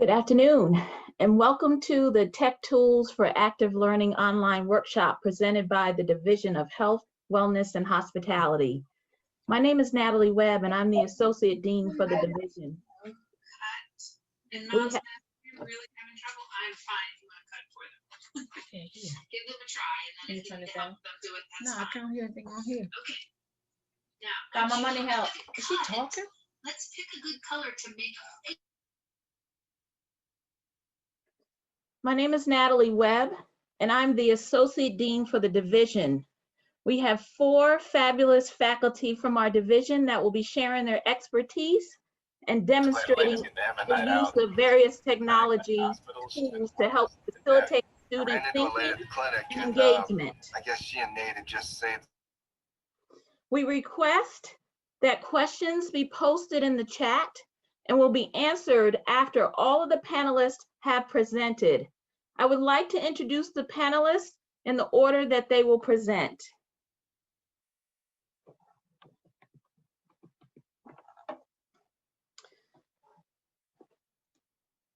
Good afternoon, and welcome to the Tech Tools for Active Learning online workshop presented by the Division of Health, Wellness, and Hospitality. My name is Natalie Webb, and I'm the Associate Dean for the division. And Mom's you're really having trouble, I'm fine if you want to cut for them. Okay, here. Give them a try, and then Can if you turn you it can help down? them do it, No, that's I fine. can't hear anything on here. Okay. Now, Got my I'm money sure help. we're Is she gonna cut. talking? Let's pick a good color to make a My name is Natalie Webb, and I'm the Associate Dean for the division. We have 4 fabulous faculty from our division that will be sharing their expertise and demonstrating the use of various technology tools to help facilitate student thinking and engagement. I guess she and Nate had just saved. We request that questions be posted in the chat and will be answered after all of the panelists have presented. I would like to introduce the panelists in the order that they will present.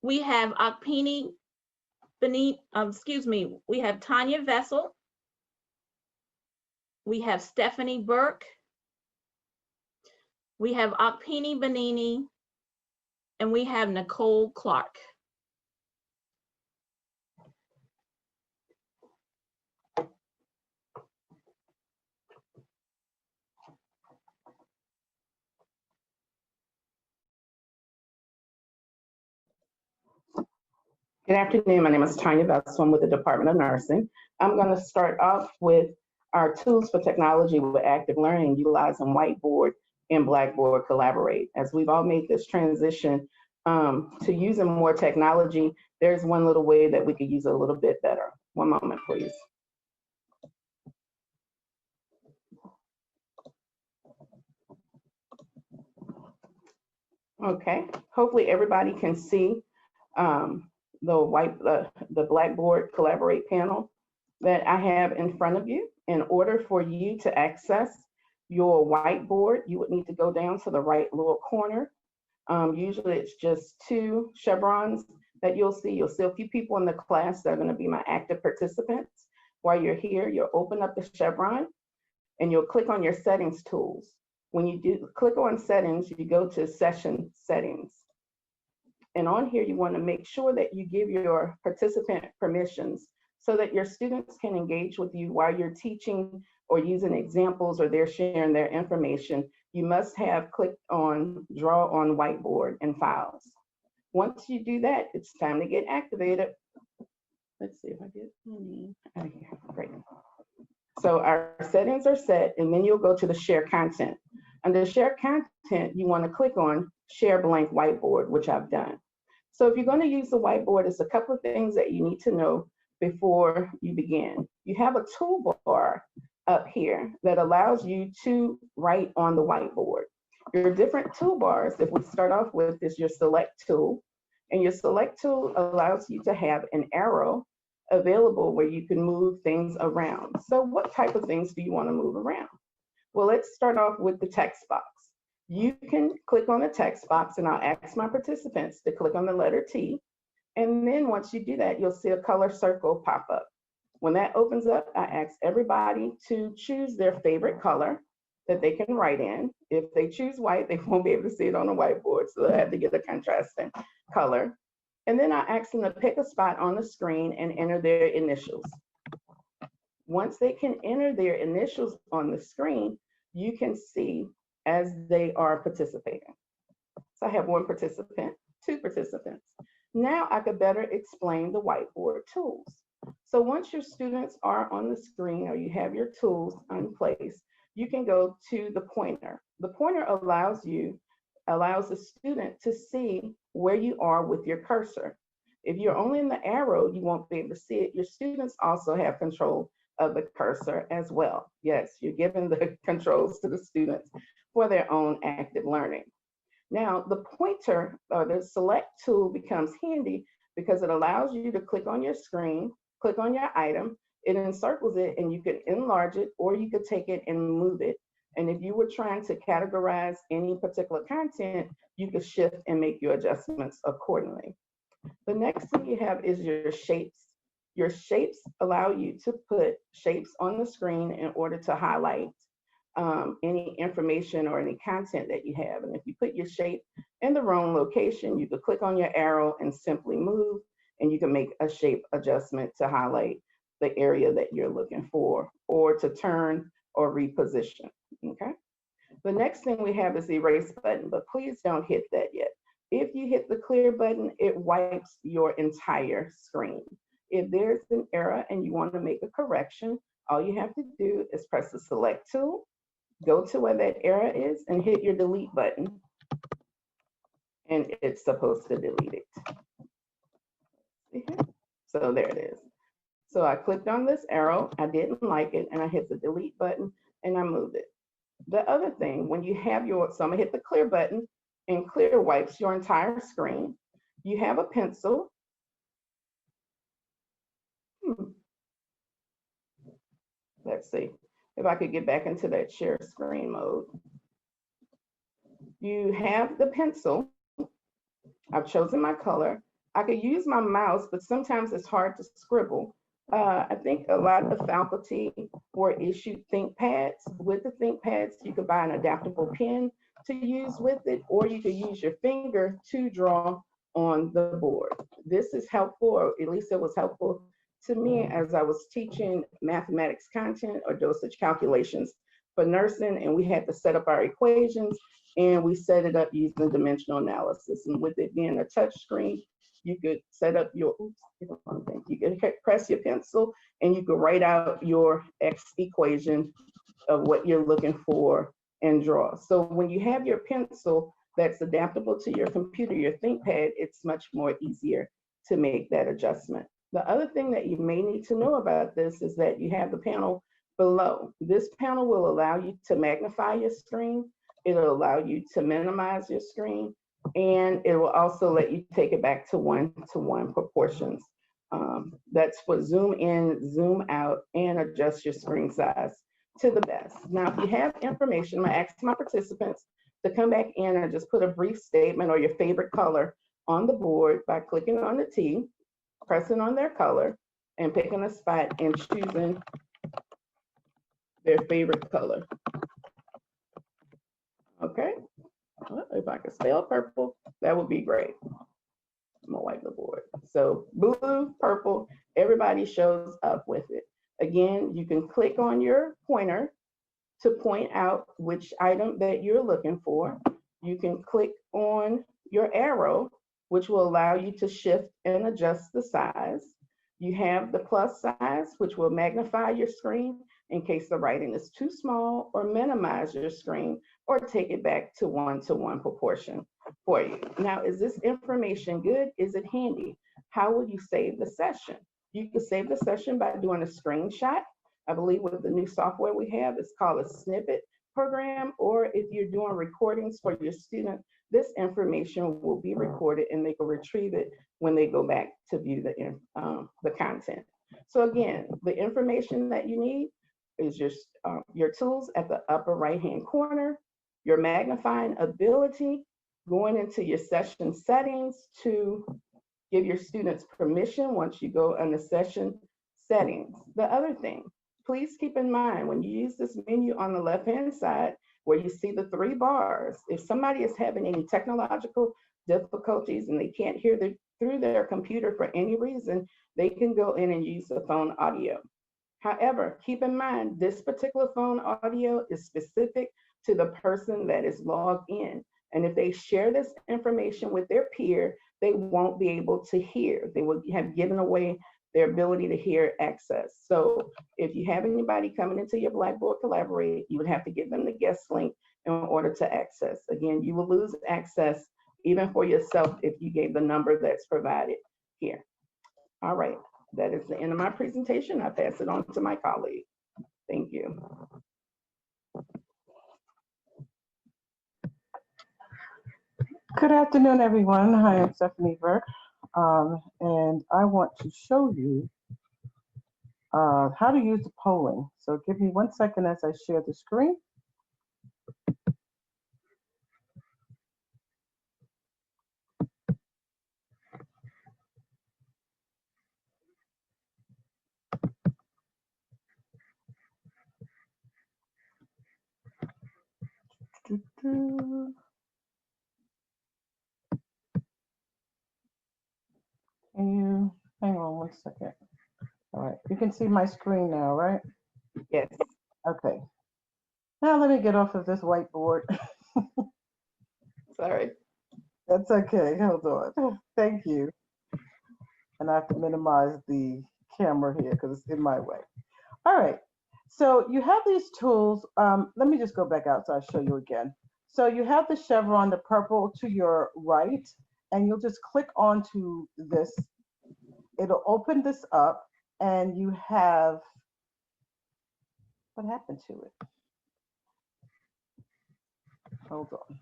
We have we have Tanya Vessel. We have Stephanie Burke. We have Akpini Benini, and we have Nicole Clark. Good afternoon. My name is Tanya Vessel. I'm with the Department of Nursing. I'm going to start off with our tools for technology with active learning, utilizing Whiteboard and Blackboard Collaborate. As we've all made this transition to using more technology, there's one little way that we could use it a little bit better. One moment, please. Okay, hopefully everybody can see the Blackboard Collaborate panel that I have in front of you. In order for you to access your whiteboard, you would need to go down to the right lower corner. Usually it's just 2 chevrons that you'll see. You'll see a few people in the class that are going to be my active participants. While you're here, you'll open up the chevron and you'll click on your settings tools. When you do click on settings, you go to session settings. And on here, you want to make sure that you give your participant permissions so that your students can engage with you while you're teaching or using examples or they're sharing their information. You must have clicked on Draw on Whiteboard and Files. Once you do that, it's time to get activated. Let's see if I get any out of here. Great. So our settings are set, and then you'll go to the Share Content. Under Share Content, you want to click on Share Blank Whiteboard, which I've done. So if you're going to use the whiteboard, there's a couple of things that you need to know before you begin. You have a toolbar up here that allows you to write on the whiteboard. Your different toolbars, if we start off with, is your Select tool. And your Select tool allows you to have an arrow available where you can move things around. So what type of things do you want to move around? Well, let's start off with the text box. You can click on the text box, and I'll ask my participants to click on the letter T. And then once you do that, you'll see a color circle pop up. When that opens up, I ask everybody to choose their favorite color that they can write in. If they choose white, they won't be able to see it on the whiteboard, so they'll have to get a contrasting color. And then I ask them to pick a spot on the screen and enter their initials. Once they can enter their initials on the screen, you can see as they are participating. So I have 1 participant, 2 participants. Now I could better explain the whiteboard tools. So once your students are on the screen or you have your tools in place, you can go to the pointer. The pointer allows the student to see where you are with your cursor. If you're only in the arrow, you won't be able to see it. Your students also have control of the cursor as well. Yes, you're giving the controls to the students for their own active learning. Now, the pointer or the Select tool becomes handy because it allows you to click on your screen, click on your item, it encircles it, and you can enlarge it, or you could take it and move it. And if you were trying to categorize any particular content, you could shift and make your adjustments accordingly. The next thing you have is your shapes. Your shapes allow you to put shapes on the screen in order to highlight any information or any content that you have. And if you put your shape in the wrong location, you could click on your arrow and simply move, and you can make a shape adjustment to highlight the area that you're looking for, or to turn or reposition, okay? The next thing we have is the erase button, but please don't hit that yet. If you hit the clear button, it wipes your entire screen. If there's an error and you want to make a correction, all you have to do is press the select tool, go to where that error is, and hit your delete button, and it's supposed to delete it. So there it is. So I clicked on this arrow, I didn't like it, and I hit the delete button and I moved it. The other thing, when you have your, so I'm gonna hit the clear button, and clear wipes your entire screen. You have a pencil. Let's see if I could get back into that share screen mode. You have the pencil. I've chosen my color. I could use my mouse, but sometimes it's hard to scribble. I think a lot of faculty were issued ThinkPads. With the ThinkPads, you could buy an adaptable pen to use with it, or you could use your finger to draw on the board. This is helpful, or at least it was helpful to me as I was teaching mathematics content or dosage calculations for nursing, and we had to set up our equations, and we set it up using dimensional analysis. And with it being a touch screen, you could set up your, you could press your pencil and you could write out your X equation of what you're looking for and draw. So when you have your pencil that's adaptable to your computer, your ThinkPad, it's much more easier to make that adjustment. The other thing that you may need to know about this is that you have the panel below. This panel will allow you to magnify your screen. It'll allow you to minimize your screen, and it will also let you take it back to one-to-one proportions. That's for zoom in, zoom out, and adjust your screen size to the best. Now, if you have information, I'm gonna ask my participants to come back in and just put a brief statement or your favorite color on the board by clicking on the T, pressing on their color, and picking a spot and choosing their favorite color. Okay, well, if I could spell purple, that would be great. I'm gonna wipe the board. So blue, purple, everybody shows up with it. Again, you can click on your pointer to point out which item that you're looking for. You can click on your arrow, which will allow you to shift and adjust the size. You have the plus size, which will magnify your screen in case the writing is too small, or minimize your screen, or take it back to one-to-one proportion for you. Now, is this information good? Is it handy? How will you save the session? You can save the session by doing a screenshot. I believe with the new software we have, it's called a snippet program, or if you're doing recordings for your student, this information will be recorded and they can retrieve it when they go back to view the content. So again, the information that you need is just your tools at the upper right-hand corner, your magnifying ability, going into your session settings to give your students permission once you go on the session settings. The other thing, please keep in mind when you use this menu on the left-hand side where you see the 3 bars, if somebody is having any technological difficulties and they can't hear through their computer for any reason, they can go in and use the phone audio. However, keep in mind, this particular phone audio is specific to the person that is logged in. And if they share this information with their peer, they won't be able to hear. They will have given away their ability to hear access. So if you have anybody coming into your Blackboard Collaborate, you would have to give them the guest link in order to access. Again, you will lose access even for yourself if you gave the number that's provided here. All right, that is the end of my presentation. I pass it on to my colleague. Thank you. Good afternoon, everyone. Hi, I'm Stephanie Burke, and I want to show you how to use the polling. So give me 1 second as I share the screen. Can you hang on one second? All right, you can see my screen now, right? Yes. Okay. Now let me get off of this whiteboard. Sorry. That's okay. Hold on. Thank you. And I have to minimize the camera here because it's in my way. All right. So you have these tools. Let me just go back out so I'll show you again. So you have the chevron, the purple to your right, and you'll just click onto this. It'll open this up, and you have, what happened to it? Hold on.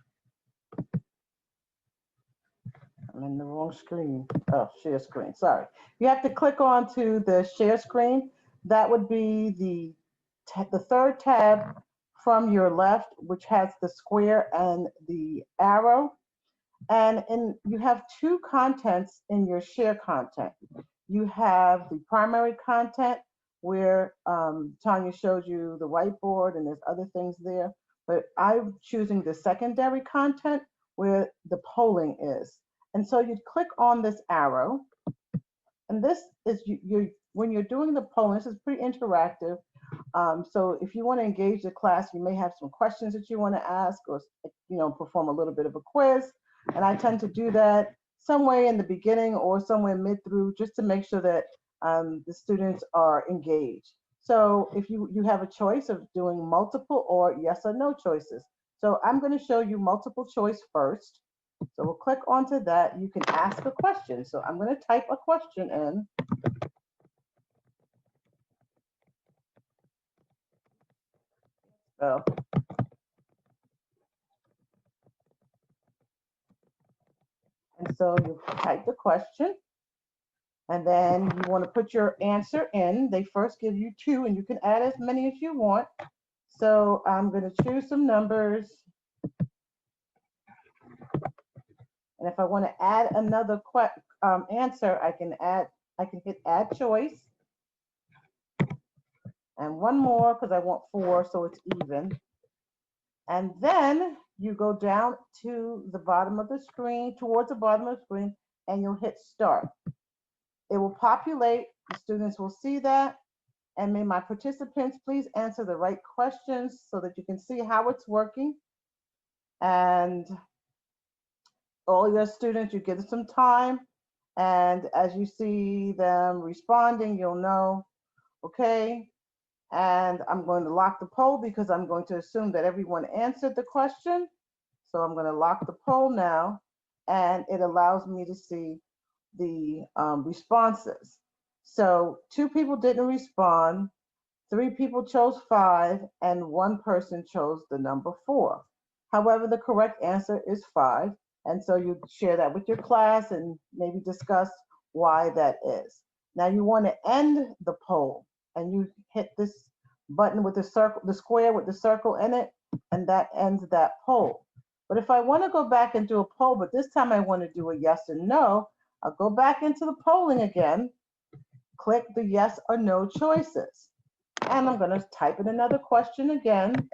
I'm in the wrong screen. Oh, share screen, sorry. You have to click onto the share screen. That would be the third tab from your left, which has the square and the arrow. And you have two contents in your share content. You have the primary content where Tanya showed you the whiteboard and there's other things there, but I'm choosing the secondary content where the polling is. And so you'd click on this arrow, and this is when you're doing the polling, this is pretty interactive. So if you want to engage the class, you may have some questions that you want to ask, or perform a little bit of a quiz. And I tend to do that somewhere in the beginning or somewhere mid through, just to make sure that the students are engaged. So if you have a choice of doing multiple or yes or no choices. So I'm going to show you multiple choice first. So we'll click onto that. You can ask a question. So I'm going to type a question in. So and so you type the question, and then you want to put your answer in. They first give you 2, and you can add as many as you want. So I'm going to choose some numbers. And if I want to add another answer, I can hit add choice. And one more because I want 4, so it's even. And then you go down to the bottom of the screen, towards the bottom of the screen, and you'll hit start. It will populate, the students will see that, and may my participants please answer the right questions so that you can see how it's working. And all your students, you give them some time, and as you see them responding, you'll know, okay, and I'm going to lock the poll because I'm going to assume that everyone answered the question. So I'm going to lock the poll now, and it allows me to see the responses. So 2 people didn't respond, 3 people chose 5, and 1 person chose the number 4. However, the correct answer is 5. And so you share that with your class and maybe discuss why that is. Now you want to end the poll, and you hit this button with the circle, the square with the circle in it, and that ends that poll. But if I want to go back and do a poll, but this time I want to do a yes or no, I'll go back into the polling again, click the yes or no choices. And I'm going to type in another question again.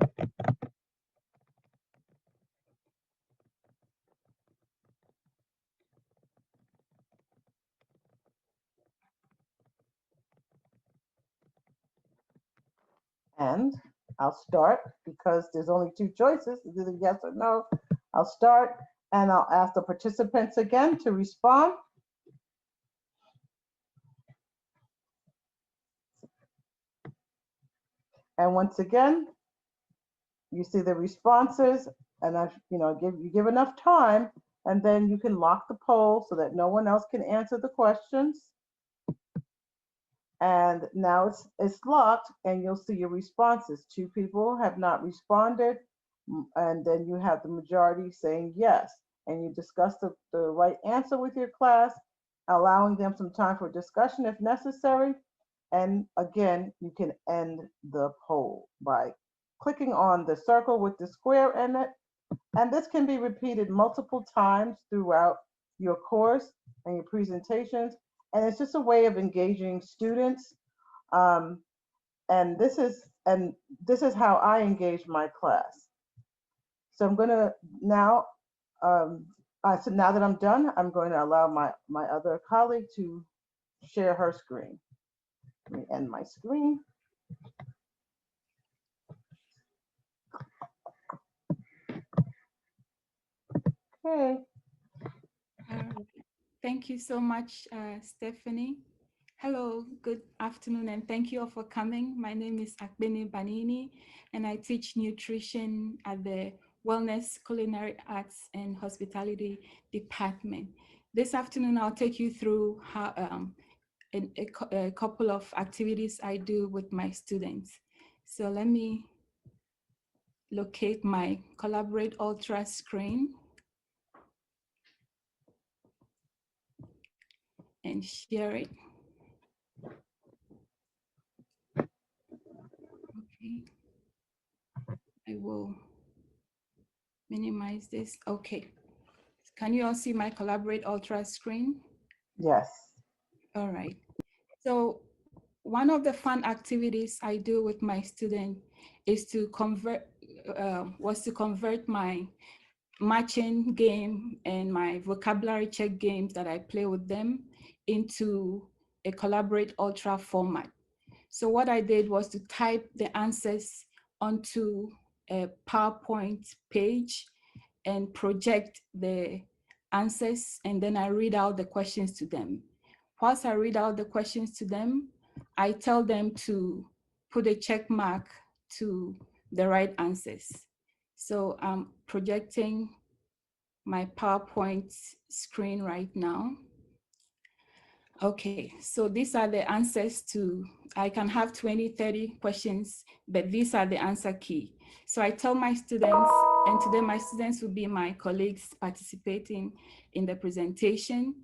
And I'll start because there's only 2 choices, either yes or no. I'll start and I'll ask the participants again to respond. And once again, you see the responses, and you give enough time, and then you can lock the poll so that no one else can answer the questions. And now it's locked, and you'll see your responses. 2 people have not responded, and then you have the majority saying yes. And you discuss the right answer with your class, allowing them some time for discussion if necessary. And again, you can end the poll by clicking on the circle with the square in it. And this can be repeated multiple times throughout your course and your presentations. And it's just a way of engaging students. And this is how I engage my class. So I'm gonna now, so now that I'm done, I'm going to allow my other colleague to share her screen. Let me end my screen. Okay. Thank you so much, Stephanie. Hello, good afternoon, and thank you all for coming. My name is Akbene Banini, and I teach nutrition at the Wellness, Culinary Arts, and Hospitality Department. This afternoon, I'll take you through how, a couple of activities I do with my students. So let me locate my Collaborate Ultra screen and share it. Okay, I will minimize this. Okay, can you all see my Collaborate Ultra screen? Yes. All right, so one of the fun activities I do with my student is to convert my matching game and my vocabulary check games that I play with them into a Collaborate Ultra format. So what I did was to type the answers onto a PowerPoint page and project the answers, and then I read out the questions to them. Whilst I read out the questions to them, I tell them to put a check mark to the right answers. So I'm projecting my PowerPoint screen right now. Okay, so these are the answers to, I can have 20, 30 questions, but these are the answer key. So I tell my students, and today my students will be my colleagues participating in the presentation.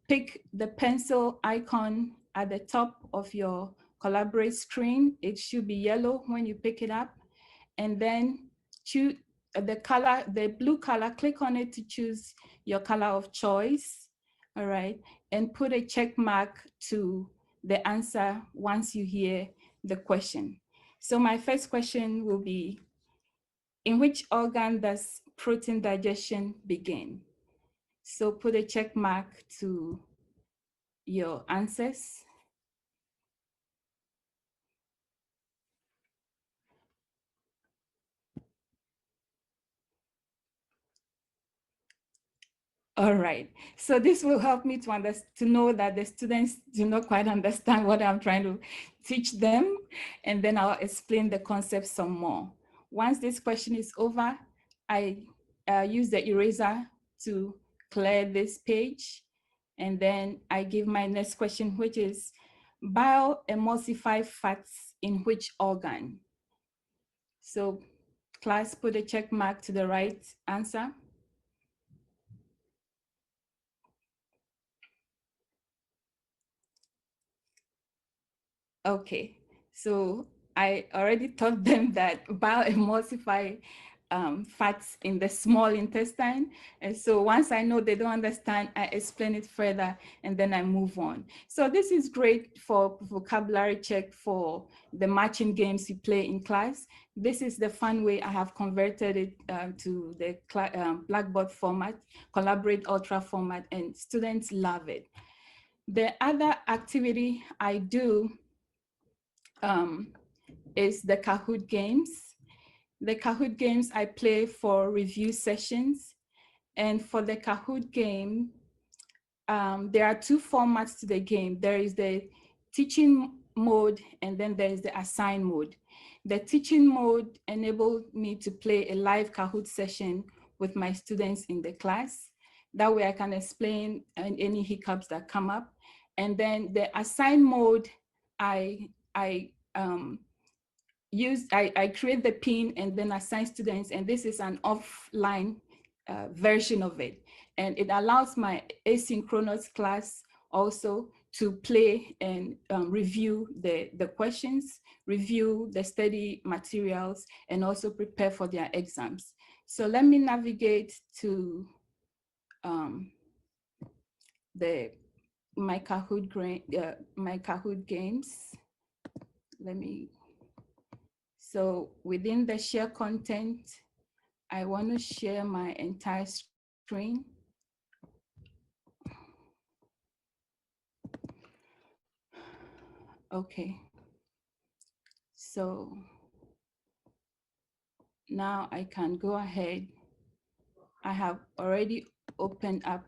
Pick the pencil icon at the top of your Collaborate screen. It should be yellow when you pick it up, and then choose the color, the blue color, click on it to choose your color of choice. All right, and put a check mark to the answer once you hear the question. So my first question will be, in which organ does protein digestion begin? So put a check mark to your answers. All right, so this will help me to know that the students do not quite understand what I'm trying to teach them, and then I'll explain the concept some more. Once this question is over, I use the eraser to clear this page, and then I give my next question, which is, bioemulsify fats in which organ? So class, put a check mark to the right answer. Okay, so I already taught them that bioemulsify fats in the small intestine. And so once I know they don't understand, I explain it further and then I move on. So this is great for vocabulary check for the matching games you play in class. This is the fun way I have converted it to the Blackboard format, Collaborate Ultra format, and students love it. The other activity I do is the Kahoot Games. The Kahoot Games I play for review sessions. And for the Kahoot game, there are two formats to the game. There is the teaching mode, and then there is the assign mode. The teaching mode enabled me to play a live Kahoot session with my students in the class. That way I can explain any hiccups that come up. And then the assign mode, I create the pin and then assign students, and this is an offline version of it. And it allows my asynchronous class also to play and review the questions, review the study materials, and also prepare for their exams. So let me navigate to my Kahoot Games. So within the share content, I want to share my entire screen. Okay. So now I can go ahead. I have already opened up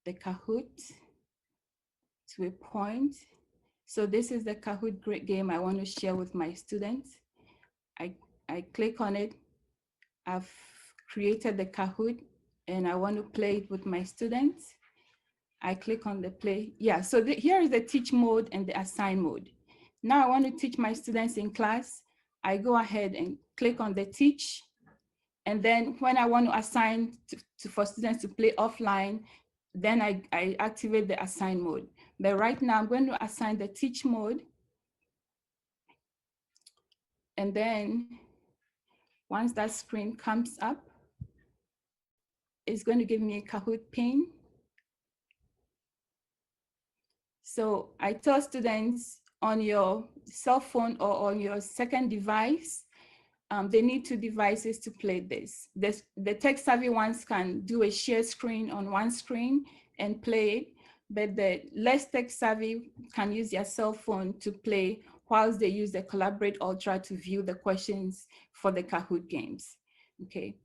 the Kahoot to a point. So this is the Kahoot great game I want to share with my students. I click on it. I've created the Kahoot and I want to play it with my students. I click on the play. Yeah, so here is the teach mode and the assign mode. Now I want to teach my students in class. I go ahead and click on the teach. And then when I want to assign for students to play offline, then I activate the assign mode. But right now I'm going to assign the teach mode. And then once that screen comes up, it's going to give me a Kahoot pin. So I tell students on your cell phone or on your second device, they need 2 devices to play this. The tech-savvy ones can do a share screen on one screen and play it, but the less tech-savvy can use their cell phone to play whilst they use the Collaborate Ultra to view the questions for the Kahoot games. Okay,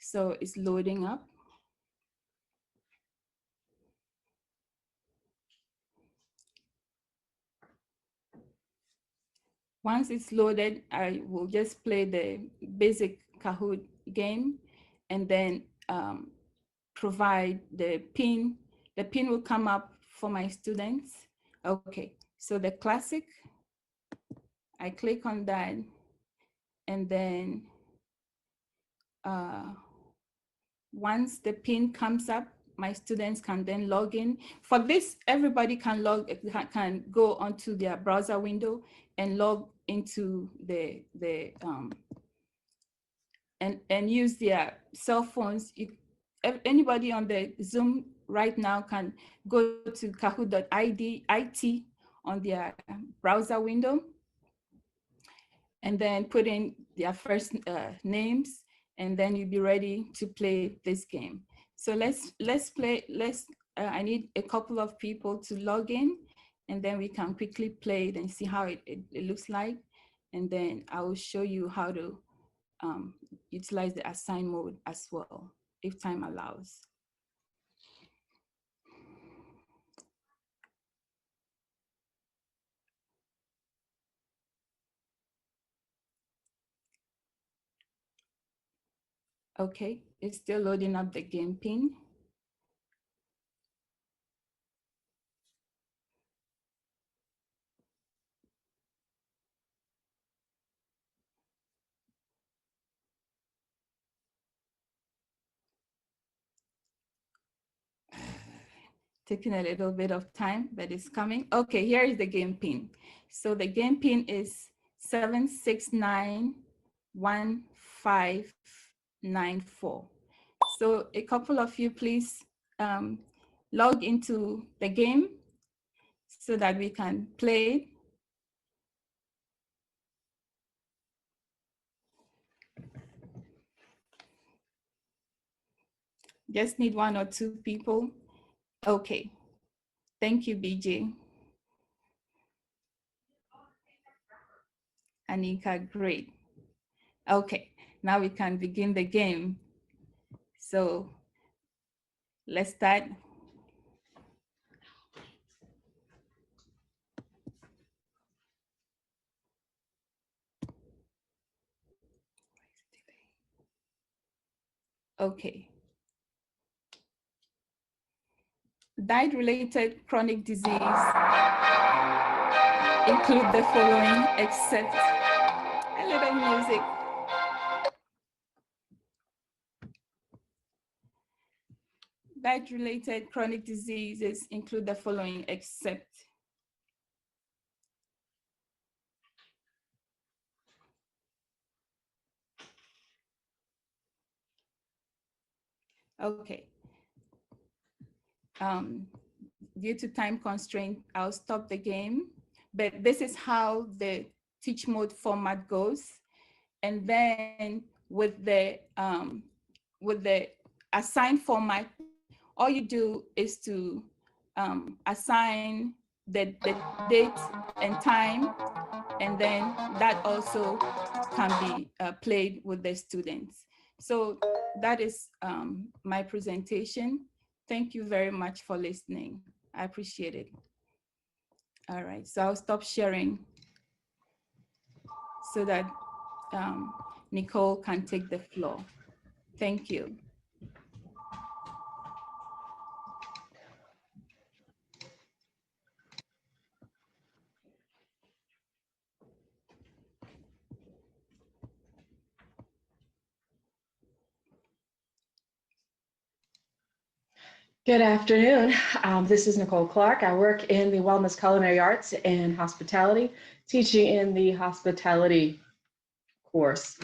so it's loading up. Once it's loaded, I will just play the basic Kahoot game and then provide the pin. The pin will come up for my students. Okay, so the classic, I click on that and then once the pin comes up, my students can then log in. For this, everybody can go onto their browser window and log into and use their cell phones. Anybody on the Zoom right now can go to kahoot.it on their browser window and then put in their first names, and then you'll be ready to play this game. So let's play. I need a couple of people to log in, and then we can quickly play it and see how it looks like. And then I will show you how to utilize the assign mode as well, if time allows. Okay, it's still loading up the game pin. Taking a little bit of time, but it's coming. Okay, here is the game pin. So the game pin is 7691594. So a couple of you, please log into the game so that we can play. Just need 1 or 2 people. Okay, thank you, BJ. Anika, great. Okay, now we can begin the game. So let's start. Okay. Diet-related chronic disease include the following, except a little music. Diet-related chronic diseases include the following, except. Okay. Due to time constraint, I'll stop the game, but this is how the teach mode format goes. And then with the assigned format, all you do is to assign the date and time, and then that also can be played with the students. So that is my presentation. Thank you very much for listening. I appreciate it. All right, so I'll stop sharing so that Nicole can take the floor. Thank you. Good afternoon. This is Nicole Clark. I work in the Wellness Culinary Arts and Hospitality, teaching in the hospitality course.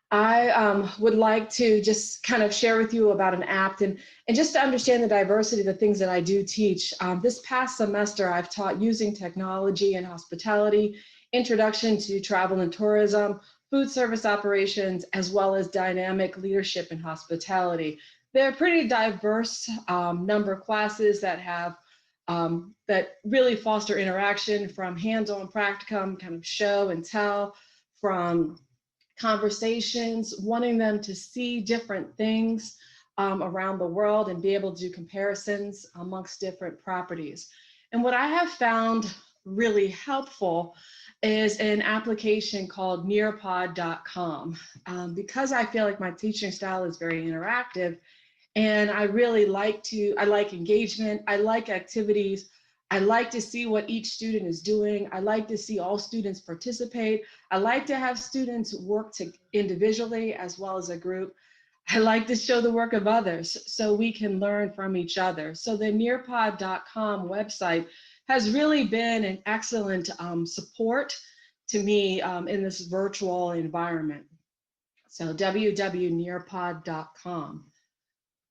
I would like to just kind of share with you about an app and just to understand the diversity of the things that I do teach. This past semester, I've taught using technology in hospitality, introduction to travel and tourism, food service operations, as well as dynamic leadership in hospitality. They're a pretty diverse number of classes that have that really foster interaction, from hands-on practicum, kind of show and tell, from conversations, wanting them to see different things around the world and be able to do comparisons amongst different properties. And what I have found really helpful is an application called Nearpod.com. Because I feel like my teaching style is very interactive, and I really like engagement, I like activities, I like to see what each student is doing, I like to see all students participate, I like to have students work individually as well as a group. I like to show the work of others so we can learn from each other. So the Nearpod.com website has really been an excellent support to me in this virtual environment. So www.nearpod.com.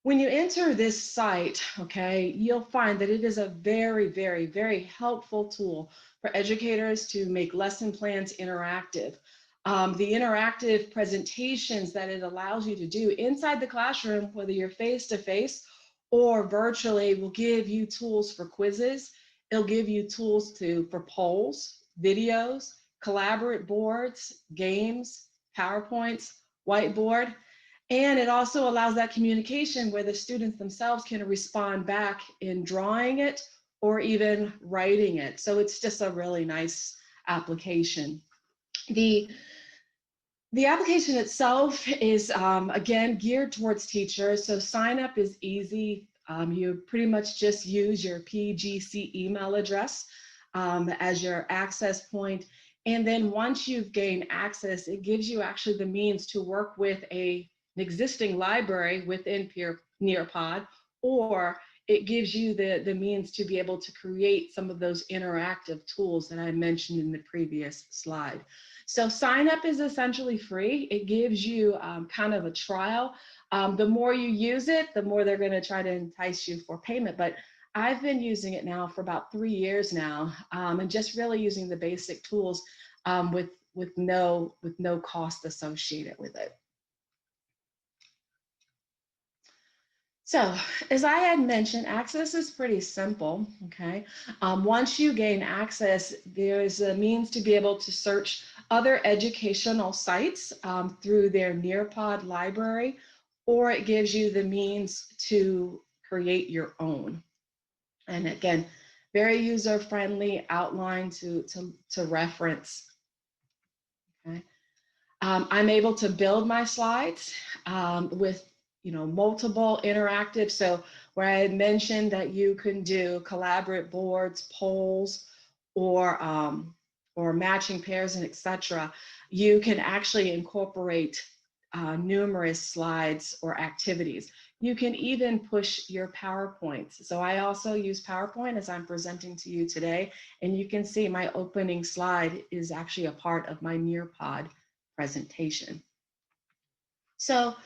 When you enter this site, okay, you'll find that it is a very, very, very helpful tool for educators to make lesson plans interactive. The interactive presentations that it allows you to do inside the classroom, whether you're face-to-face or virtually, will give you tools for quizzes. It'll give you tools for polls, videos, collaborate boards, games, PowerPoints, whiteboard. And it also allows that communication where the students themselves can respond back in drawing it or even writing it. So it's just a really nice application. The application itself is, again, geared towards teachers. So sign up is easy. You pretty much just use your PGC email address as your access point. And then once you've gained access, it gives you actually the means to work with an existing library within Nearpod, or it gives you the means to be able to create some of those interactive tools that I mentioned in the previous slide. So sign up is essentially free. It gives you kind of a trial. The more you use it, the more they're going to try to entice you for payment. But I've been using it now for about 3 years now, and just really using the basic tools with no cost associated with it. So, as I had mentioned, access is pretty simple, okay? Once you gain access, there's a means to be able to search other educational sites through their Nearpod library, or it gives you the means to create your own. And again, very user-friendly outline to reference, okay? I'm able to build my slides with multiple interactive. So where I had mentioned that you can do collaborate boards, polls, or matching pairs and etc., you can actually incorporate numerous slides or activities. You can even push your PowerPoints. So I also use PowerPoint as I'm presenting to you today, and you can see my opening slide is actually a part of my Nearpod presentation. So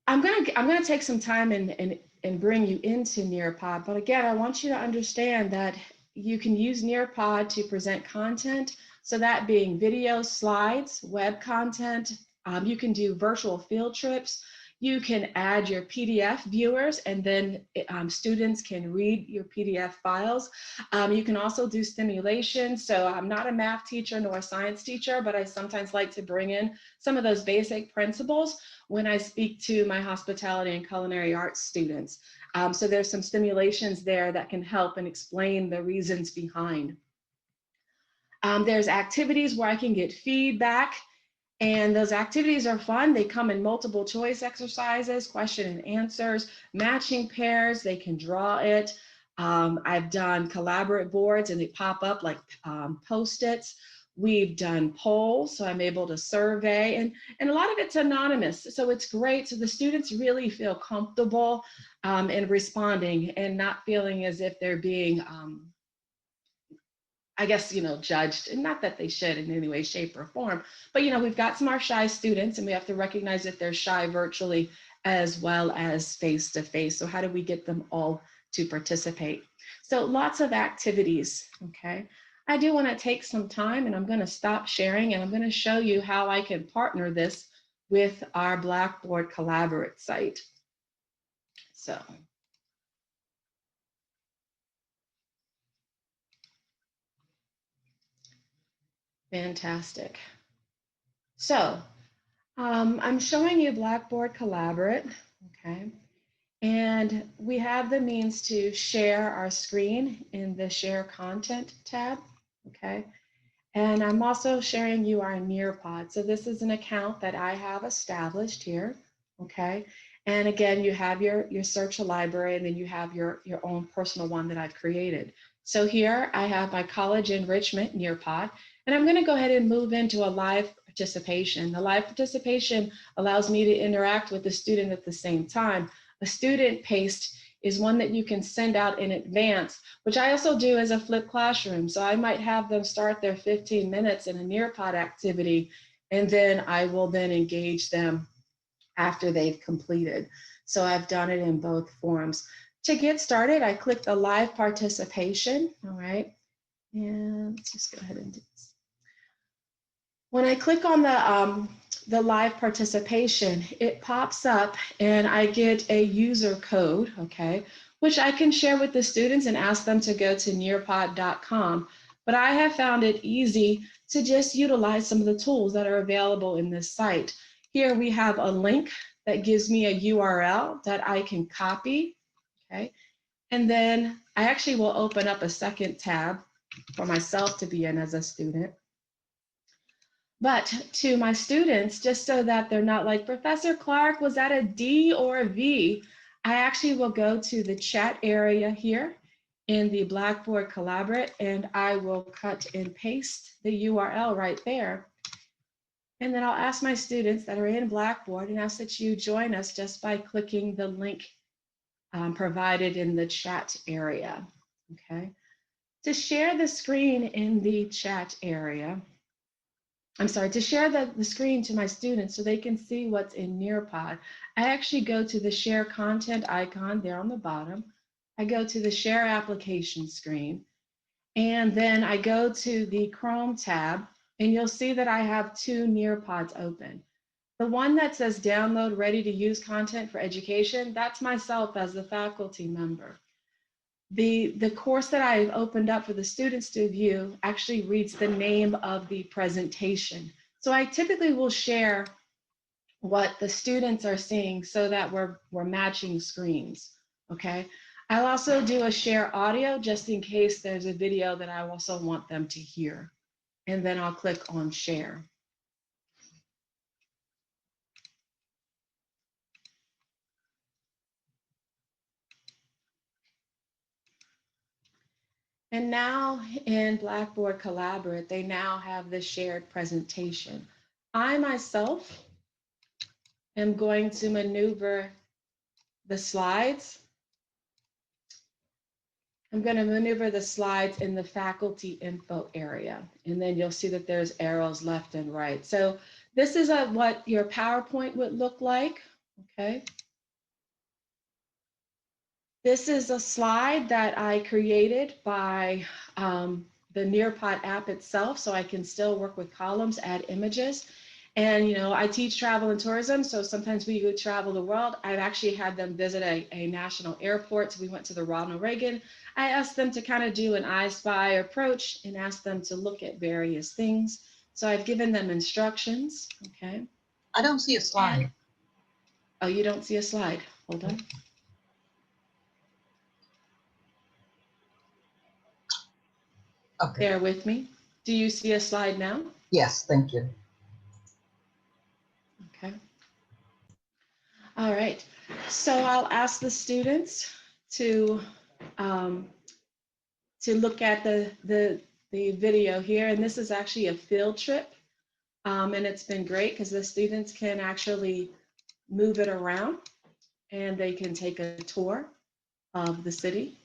I'm gonna take some time and bring you into Nearpod, but again, I want you to understand that you can use Nearpod to present content, so that being video, slides, web content, You can do virtual field trips. You can add your PDF viewers, and then students can read your PDF files. You can also do simulations. So I'm not a math teacher nor a science teacher, but I sometimes like to bring in some of those basic principles when I speak to my hospitality and culinary arts students. So there's some simulations there that can help and explain the reasons behind. There's activities where I can get feedback. And those activities are fun. They come in multiple choice exercises, question and answers, matching pairs. They can draw it. I've done collaborate boards and they pop up like Post-its. We've done polls, so I'm able to survey, and a lot of it's anonymous. So it's great. So the students really feel comfortable in responding and not feeling as if they're being I guess, judged, and not that they should in any way, shape, or form, but, we've got some of our shy students, and we have to recognize that they're shy virtually as well as face-to-face. So how do we get them all to participate? So lots of activities, okay? I do want to take some time, and I'm going to stop sharing, and I'm going to show you how I can partner this with our Blackboard Collaborate site. So. Fantastic. So I'm showing you Blackboard Collaborate, okay? And we have the means to share our screen in the Share Content tab, okay? And I'm also sharing you our Nearpod. So this is an account that I have established here, okay? And again, you have your search library, and then you have your own personal one that I've created. So here I have my college enrichment Nearpod, and I'm going to go ahead and move into a live participation. The live participation allows me to interact with the student at the same time. A student paste is one that you can send out in advance, which I also do as a flipped classroom. So I might have them start their 15 minutes in a Nearpod activity, and then I will then engage them after they've completed. So I've done it in both forms. To get started, I click the live participation, all right? And let's just go ahead and do this. When I click on the live participation, it pops up and I get a user code, okay, which I can share with the students and ask them to go to nearpod.com. But I have found it easy to just utilize some of the tools that are available in this site. Here we have a link that gives me a URL that I can copy, okay? And then I actually will open up a second tab for myself to be in as a student. But to my students, just so that they're not like, Professor Clark, was that a D or a V? I actually will go to the chat area here in the Blackboard Collaborate, and I will cut and paste the URL right there. And then I'll ask my students that are in Blackboard and ask that you join us just by clicking the link provided in the chat area, okay? To share the screen in the chat area, to share the screen to my students so they can see what's in Nearpod, I actually go to the share content icon there on the bottom. I go to the share application screen, and then I go to the Chrome tab, and you'll see that I have two Nearpods open. The one that says download ready to use content for education, that's myself as the faculty member. The course that I've opened up for the students to view actually reads the name of the presentation. So I typically will share what the students are seeing so that we're matching screens, okay? I'll also do a share audio just in case there's a video that I also want them to hear. And then I'll click on share. And now in Blackboard Collaborate, they now have the shared presentation. I myself am going to maneuver the slides. I'm going to maneuver the slides in the faculty info area, and then you'll see that there's arrows left and right. So this is what your PowerPoint would look like, okay? This is a slide that I created by the Nearpod app itself, so I can still work with columns, add images. And, you know, I teach travel and tourism, so sometimes we would travel the world. I've actually had them visit a national airport. So we went to the Ronald Reagan. I asked them to kind of do an I Spy approach and asked them to look at various things. So I've given them instructions, okay? I don't see a slide. Oh, you don't see a slide. Hold on. Okay, Bear with me. Do you see a slide now? yes, thank you. Okay. All right. So I'll ask the students to look at the video here, and this is actually a field trip, and it's been great because the students can actually move it around, and they can take a tour of the city.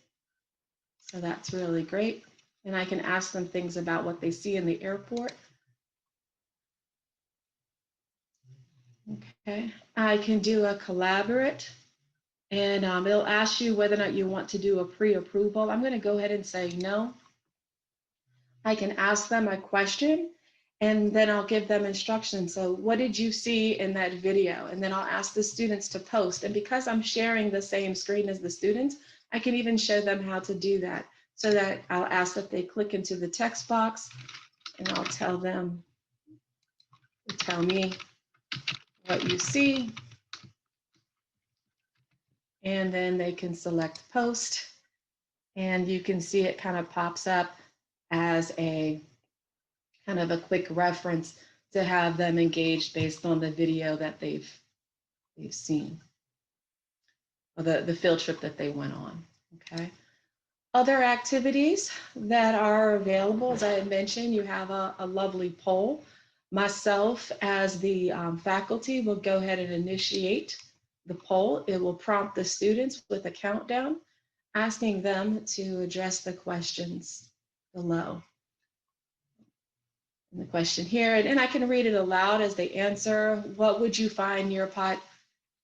So that's really great, and I can ask them things about what they see in the airport. Okay, I can do a collaborate, and it'll ask you whether or not you want to do a pre-approval. I'm going to go ahead and say no. I can ask them a question, and then I'll give them instructions. So what did you see in that video? And then I'll ask the students to post. And because I'm sharing the same screen as the students, I can even show them how to do that. So that I'll ask that they click into the text box, and I'll tell them to tell me what you see. And then they can select post, and you can see it kind of pops up as a kind of a quick reference to have them engaged based on the video that they've seen, or the field trip that they went on. Okay. Other activities that are available, as I had mentioned, you have a lovely poll. Myself, as the faculty, will go ahead and initiate the poll. It will prompt the students with a countdown, asking them to address the questions below. And the question here, and I can read it aloud as they answer. What would you find Nearpod?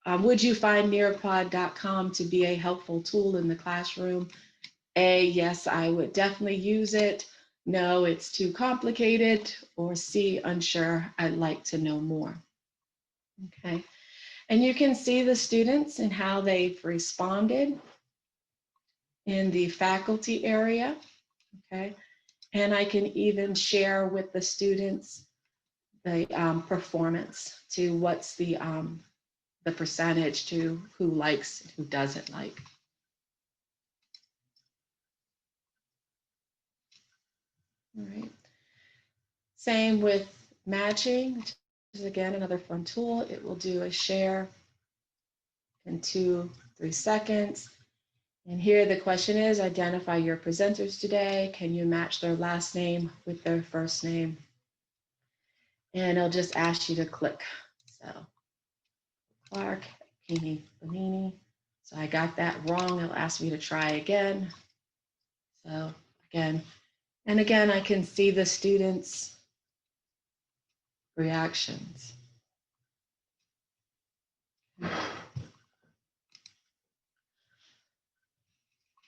Would you find Nearpod.com to be a helpful tool in the classroom? A, yes, I would definitely use it. No, it's too complicated. Or C, unsure, I'd like to know more. Okay, and you can see the students and how they've responded in the faculty area. Okay, and I can even share with the students the performance to what's the percentage to who likes and who doesn't like. All right. Same with matching, which is again another fun tool. It will do a share in 2-3 seconds. And here the question is, identify your presenters today. Can you match their last name with their first name? And it'll just ask you to click. So Clark, Bonini. So I got that wrong. It'll ask me to try again. So again, and again, I can see the students' reactions.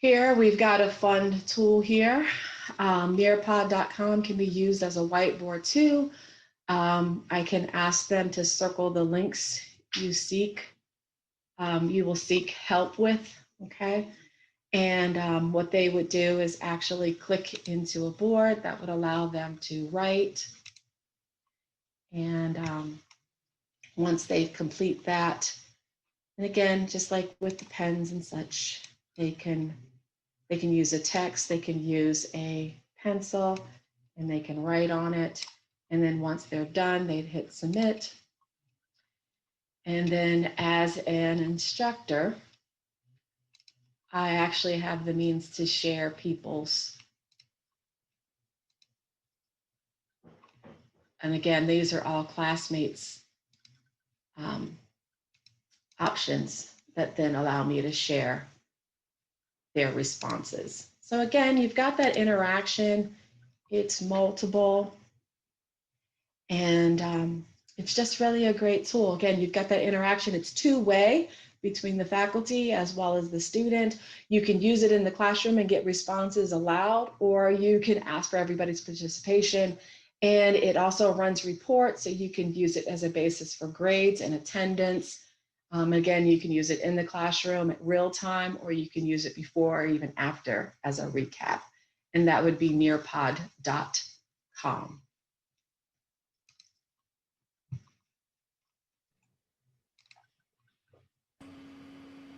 Here we've got a fun tool here. Nearpod.com can be used as a whiteboard too. I can ask them to circle the links you seek, you will seek help with, okay? And what they would do is actually click into a board that would allow them to write. And once they complete that, and again, just like with the pens and such, they can use a text, they can use a pencil, and they can write on it. And then once they're done, they'd hit submit. And then as an instructor, I actually have the means to share people's. And again, these are all classmates' options that then allow me to share their responses. So again, you've got that interaction. It's multiple. And it's just really a great tool. Again, you've got that interaction. It's two-way between the faculty as well as the student. You can use it in the classroom and get responses aloud, or you can ask for everybody's participation And it also runs reports, so you can use it as a basis for grades and attendance. Again, you can use it in the classroom at real time, or you can use it before or even after as a recap. And that would be nearpod.com.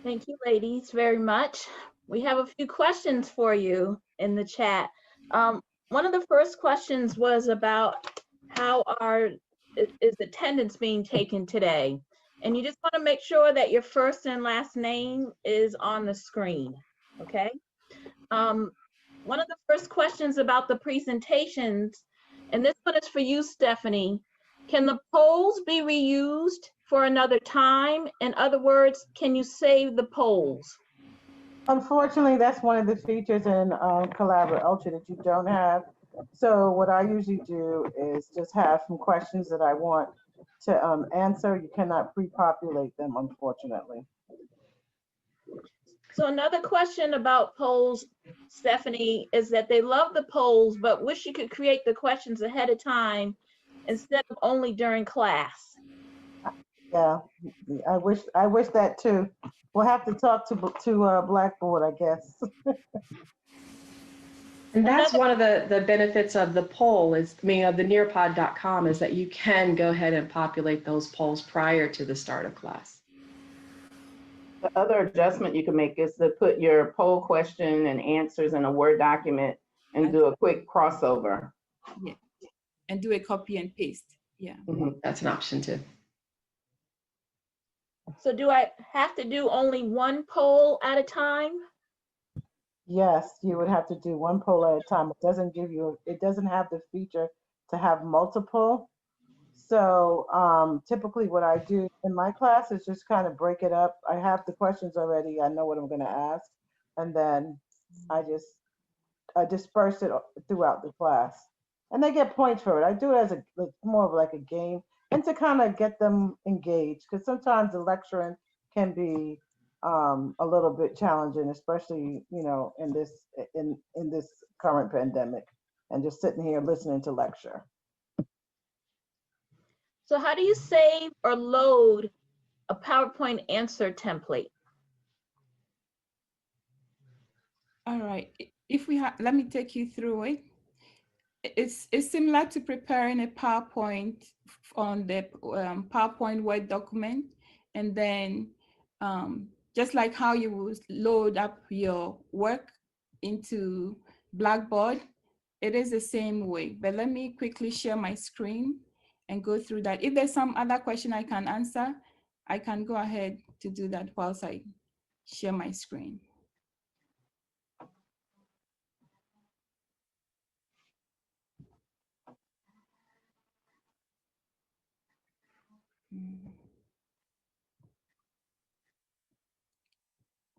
Thank you, ladies, very much. We have a few questions for you in the chat. One of the first questions was about how is attendance being taken today? And you just want to make sure that your first and last name is on the screen, okay? One of the first questions about the presentations, and this one is for you, Stephanie. Can the polls be reused for another time? In other words, can you save the polls? Unfortunately, that's one of the features in Collaborate Ultra that you don't have. So what I usually do is just have some questions that I want to answer. You cannot pre-populate them, unfortunately. So another question about polls, Stephanie, is that they love the polls, but wish you could create the questions ahead of time instead of only during class. Yeah, I wish that too. We'll have to talk to Blackboard, I guess. And that's one of the benefits of the poll of the nearpod.com is that you can go ahead and populate those polls prior to the start of class. The other adjustment you can make is to put your poll question and answers in a Word document and do a quick crossover. Yeah, and do a copy and paste. Yeah. That's an option too. So do I have to do only one poll at a time? Yes, you would have to do one poll at a time. It doesn't have the feature to have multiple. So typically what I do in my class is just kind of break it up. I have the questions already. I know what I'm going to ask. And then I disperse it throughout the class. And they get points for it. I do it as more of like a game and to kind of get them engaged, because sometimes the lecturing can be a little bit challenging, especially, in this current pandemic, and just sitting here listening to lecture. So how do you save or load a PowerPoint answer template? All right, let me take you through it. It's similar to preparing a PowerPoint on the PowerPoint Word document. And then just like how you would load up your work into Blackboard, it is the same way. But let me quickly share my screen and go through that. If there's some other question I can answer, I can go ahead to do that whilst I share my screen.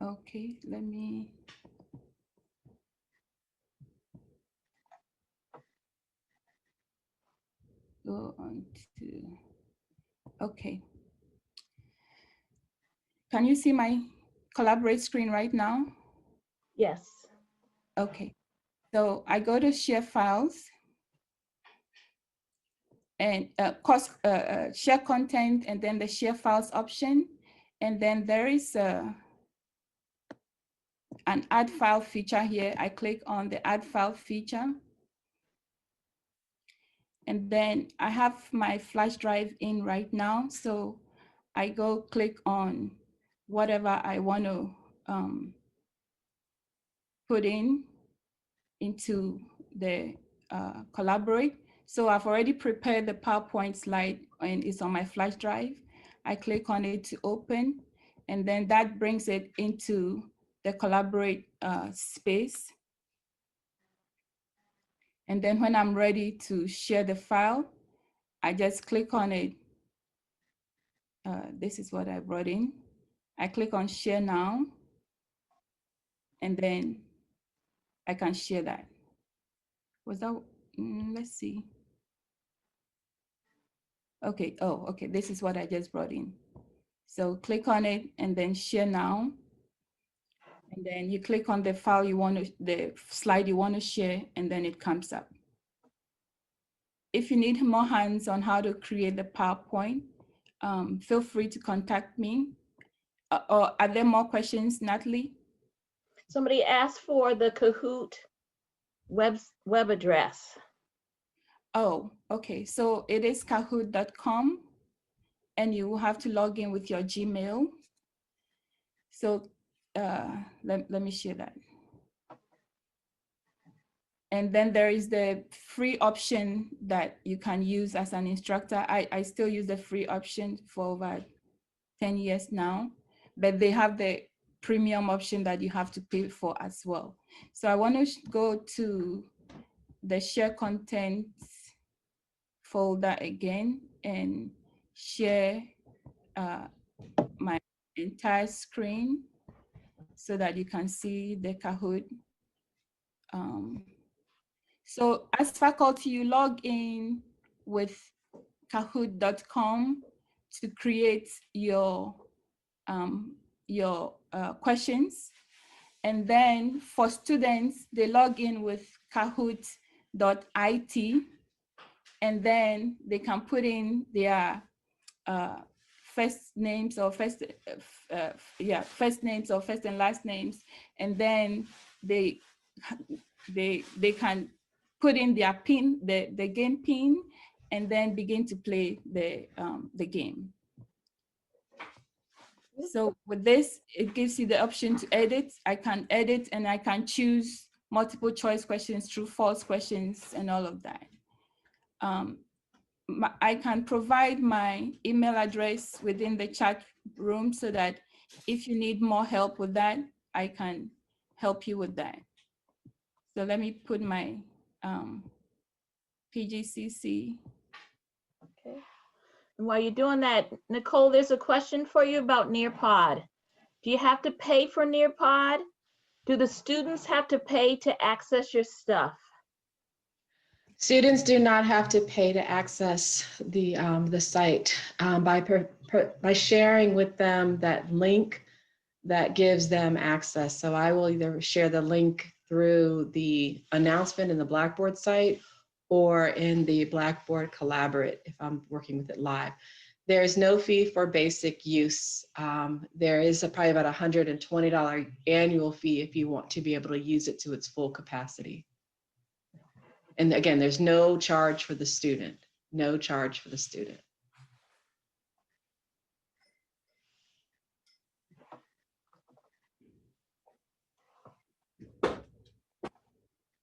Okay, let me. Go on to, okay. Can you see my Collaborate screen right now? Yes. Okay, so I go to share files and share content, and then the share files option. And then there is an add file feature here. I click on the add file feature. And then I have my flash drive in right now. So I go click on whatever I want to put into the Collaborate. So I've already prepared the PowerPoint slide and it's on my flash drive. I click on it to open, and then that brings it into the Collaborate space. And then when I'm ready to share the file, I just click on it. This is what I brought in. I click on share now, and then I can share that. Was that, let's see. Okay, oh, okay, this is what I just brought in. So click on it and then share now. And then you click on the file you want to, the slide you want to share, and then it comes up. if you need more hands on how to create the PowerPoint, feel free to contact me. Or are there more questions, Natalie? Somebody asked for the Kahoot web address. Oh, okay. So it is kahoot.com, and you will have to log in with your Gmail. So let me share that. And then there is the free option that you can use as an instructor. I still use the free option for over 10 years now, but they have the premium option that you have to pay for as well. So I want to go to the share content folder again and share my entire screen so that you can see the Kahoot. So as faculty, you log in with kahoot.com to create your questions. And then for students, they log in with kahoot.it, and then they can put in their first names or first and last names, and then they can put in their pin, the game pin, and then begin to play the game. So with this, it gives you the option to edit. I can edit and I can choose multiple choice questions, true, false questions, and all of that. I can provide my email address within the chat room so that if you need more help with that, I can help you with that. So let me put my PGCC. Okay. And while you're doing that, Nicole, there's a question for you about Nearpod. Do you have to pay for Nearpod? Do the students have to pay to access your stuff? Students do not have to pay to access the site by sharing with them that link that gives them access. So I will either share the link through the announcement in the Blackboard site or in the Blackboard Collaborate if I'm working with it live. There is no fee for basic use. There is probably about $120 annual fee if you want to be able to use it to its full capacity. And again, there's no charge for the student, no charge for the student.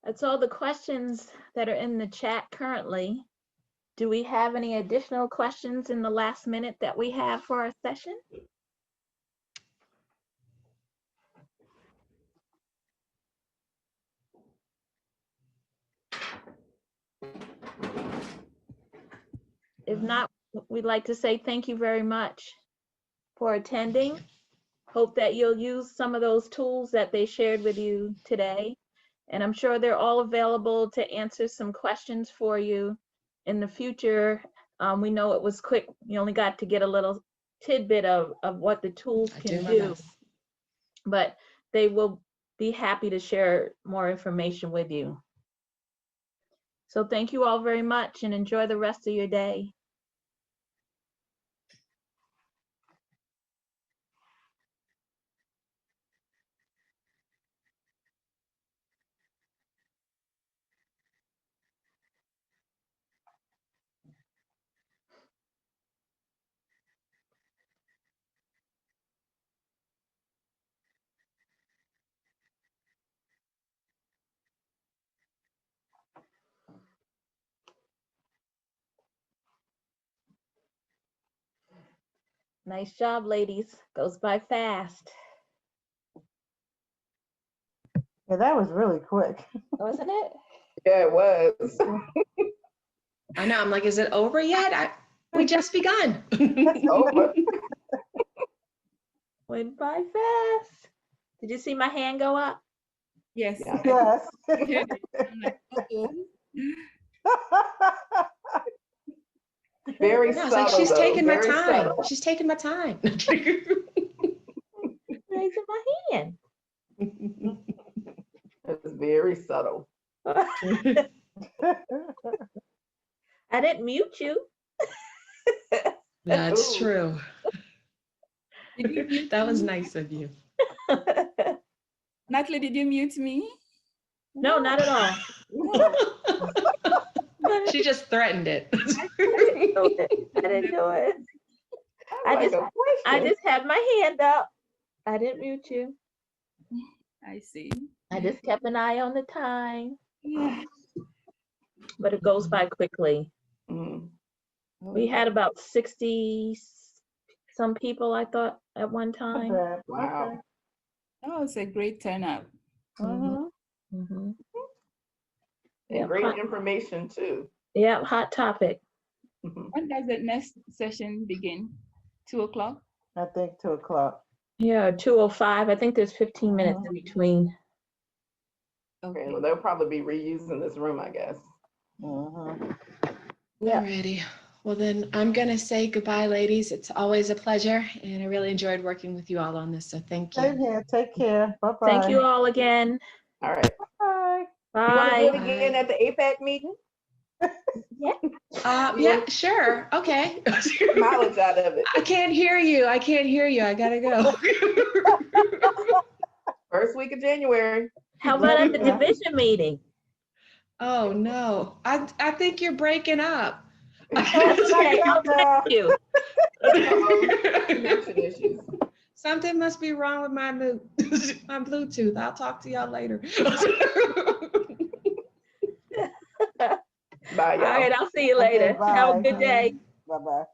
That's all the questions that are in the chat currently. Do we have any additional questions in the last minute that we have for our session? If not, we'd like to say thank you very much for attending. Hope that you'll use some of those tools that they shared with you today. And I'm sure they're all available to answer some questions for you in the future. We know it was quick. You only got to get a little tidbit of what the tools can do. But they will be happy to share more information with you. So thank you all very much and enjoy the rest of your day. Nice job, ladies. Goes by fast. Yeah, that was really quick. Wasn't it? Yeah, it was. I know, I'm like, is it over yet? We just begun. It's over. Went by fast. Did you see my hand go up? Yes. Yeah. Yes. I'm like, uh-oh. Very No, it's subtle. like she's though, taking my very time. subtle. She's taking my time. Raising my hand. It was very subtle. I didn't mute you. That's Ooh. true. Did you mute That was me? nice of you. Natalie, did you mute me? No, not at all. She just threatened it. I didn't do it. I Like just, a I question. just had my hand up. I didn't mute you. I see. I just kept an eye on the time, Yeah. but it goes by quickly. Mhm. We had about 60 some people, I thought, at one Not time. bad. Wow. Okay. That was a great turnout. Mhm. Mhm. And Yeah, great information too. yeah, hot topic. Mhm. When does the next session begin? 2 o'clock? I think 2 o'clock. Yeah, 2:05. I think there's 15 minutes in between. Okay, Okay. well, they'll probably be reusing this room, I guess. Mhm. Yeah. Alrighty. Well, then I'm going to say goodbye, ladies. It's always a pleasure. And I really enjoyed working with you all on this. So thank you. Same here. Take care. Bye-bye. Thank you all again. All right. Bye. You want to do it Bye. again Bye. at the APAC meeting? Yeah, sure. Okay. Mileage out of it. I can't hear you. I can't hear you. I gotta go. First week of January. How about at the Yeah. division meeting? Oh no. I think you're breaking up. Okay, I'll text you. Connection issues. Something must be wrong with my my Bluetooth. I'll talk to y'all later. Bye, All y'all. right, I'll see you Okay, later. Have a bye. good day. Bye-bye.